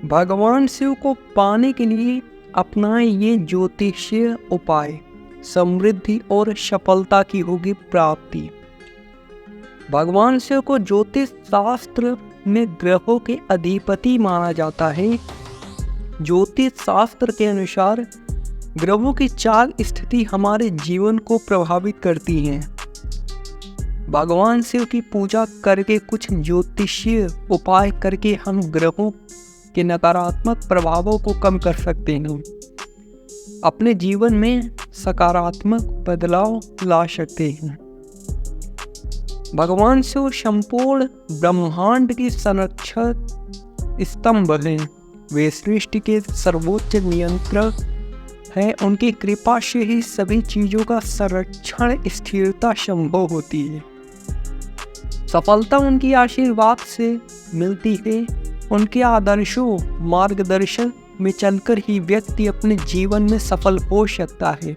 भगवान शिव को पाने के लिए अपनाएं ये ज्योतिषीय उपाय, समृद्धि और सफलता की होगी प्राप्ति। भगवान शिव को ज्योतिष शास्त्र में ग्रहों के अधिपति माना जाता है। ज्योतिष शास्त्र के अनुसार ग्रहों की चाल स्थिति हमारे जीवन को प्रभावित करती हैं। भगवान शिव की पूजा करके, कुछ ज्योतिषीय उपाय करके हम ग्रहों के नकारात्मक प्रभावों को कम कर सकते हैं, अपने जीवन में सकारात्मक बदलाव ला सकते हैं। भगवान शिव संपूर्ण ब्रह्मांड के संरक्षक स्तंभ हैं। वे सृष्टि के सर्वोच्च नियंत्रक हैं। उनकी कृपा से ही सभी चीजों का संरक्षण, स्थिरता संभव होती है। सफलता उनकी आशीर्वाद से मिलती है। उनके आदर्शों, मार्गदर्शन में चलकर ही व्यक्ति अपने जीवन में सफल हो सकता है।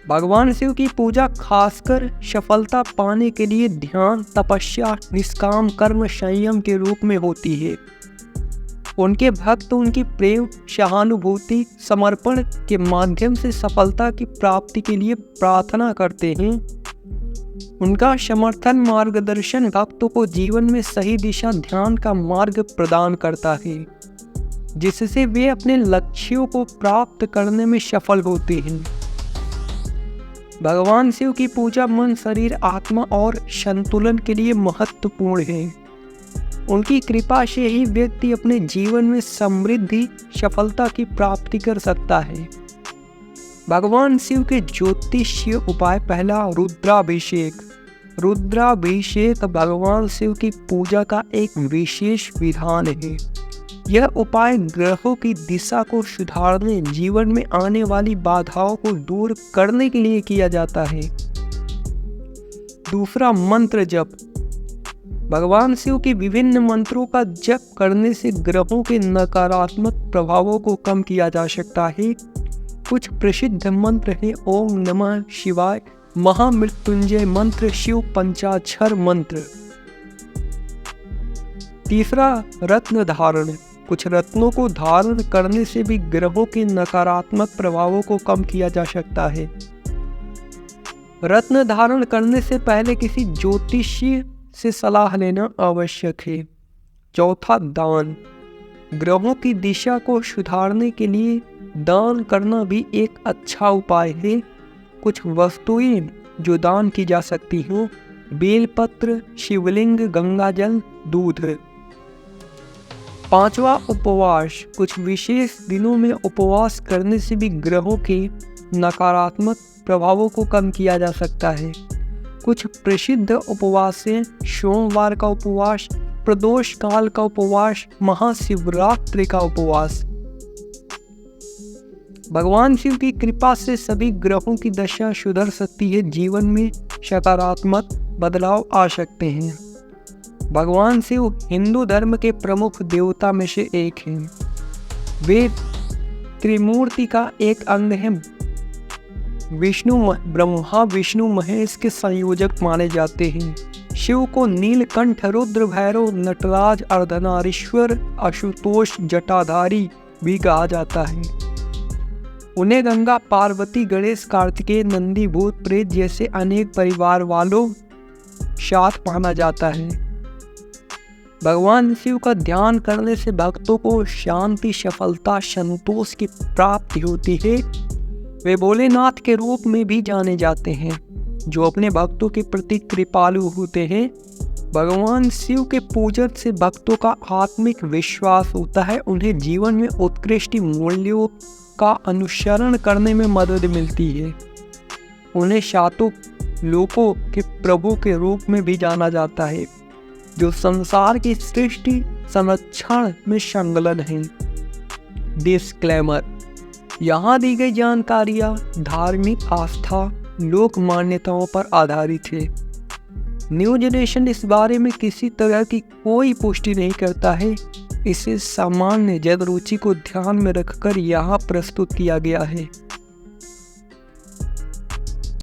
भगवान शिव की पूजा खासकर सफलता पाने के लिए ध्यान, तपस्या, निष्काम कर्म, संयम के रूप में होती है। उनके भक्त उनकी प्रेम, सहानुभूति, समर्पण के माध्यम से सफलता की प्राप्ति के लिए प्रार्थना करते हैं। उनका समर्थन, मार्गदर्शन भक्तों को जीवन में सही दिशा, ध्यान का मार्ग प्रदान करता है, जिससे वे अपने लक्ष्यों को प्राप्त करने में सफल होते हैं। भगवान शिव की पूजा मन, शरीर, आत्मा और संतुलन के लिए महत्वपूर्ण है। उनकी कृपा से ही व्यक्ति अपने जीवन में समृद्धि, सफलता की प्राप्ति कर सकता है। भगवान शिव के ज्योतिषीय उपाय, पहला रुद्राभिषेक। रुद्राभिषेक भगवान शिव की पूजा का एक विशेष विधान है। यह उपाय ग्रहों की दिशा को सुधारने, जीवन में आने वाली बाधाओं को दूर करने के लिए किया जाता है। दूसरा, मंत्र जप। भगवान शिव के विभिन्न मंत्रों का जप करने से ग्रहों के नकारात्मक प्रभावों को कम किया जा सकता है। कुछ प्रसिद्ध मंत्र हैं: ओम नमः शिवाय, महामृत्युंजय मंत्र, शिव पंचाक्षर मंत्र। तीसरा, रत्न धारण। कुछ रत्नों को धारण करने से भी ग्रहों के नकारात्मक प्रभावों को कम किया जा सकता है। रत्न धारण करने से पहले किसी ज्योतिषी से सलाह लेना आवश्यक है। चौथा, दान। ग्रहों की दिशा को सुधारने के लिए दान करना भी एक अच्छा उपाय है। कुछ वस्तुएं जो दान की जा सकती हैं: बेलपत्र, शिवलिंग, गंगाजल, दूध। पांचवा, उपवास। कुछ विशेष दिनों में उपवास करने से भी ग्रहों के नकारात्मक प्रभावों को कम किया जा सकता है। कुछ प्रसिद्ध उपवास हैं: सोमवार का उपवास, प्रदोष काल का उपवास, महाशिवरात्रि का उपवास। भगवान शिव की कृपा से सभी ग्रहों की दशा सुधर सकती है, जीवन में सकारात्मक बदलाव आ सकते हैं। भगवान शिव हिंदू धर्म के प्रमुख देवता में से एक हैं। वे त्रिमूर्ति का एक अंग हैं। ब्रह्मा, विष्णु, महेश के संयोजक माने जाते हैं। शिव को नीलकंठ, रुद्र, भैरव, नटराज, अर्धनारीश्वर, आशुतोष, जटाधारी भी कहा जाता है। उन्हें गंगा, पार्वती, गणेश, कार्तिकेय, नंदी, भूत, प्रेत जैसे अनेक परिवार वालों साथ माना जाता है। भगवान शिव का ध्यान करने से भक्तों को शांति, सफलता, संतोष की प्राप्ति होती है। वे भोलेनाथ के रूप में भी जाने जाते हैं, जो अपने भक्तों के प्रति कृपालु होते हैं। भगवान शिव के पूजन से भक्तों का आत्मिक विश्वास होता है। उन्हें जीवन में उत्कृष्ट मूल्यों का अनुसरण करने में मदद मिलती है। उन्हें सातों लोकों के प्रभु के रूप में भी जाना जाता है, जो संसार की सृष्टि संरक्षण में संलग्न है। डिस्क्लेमर: यहाँ दी गई जानकारियाँ धार्मिक आस्था, लोक मान्यताओं पर आधारित है। न्यू जनरेशन इस बारे में किसी तरह की कोई पुष्टि नहीं करता है। इसे सामान्य जन रुचि को ध्यान में रखकर यहाँ प्रस्तुत किया गया है।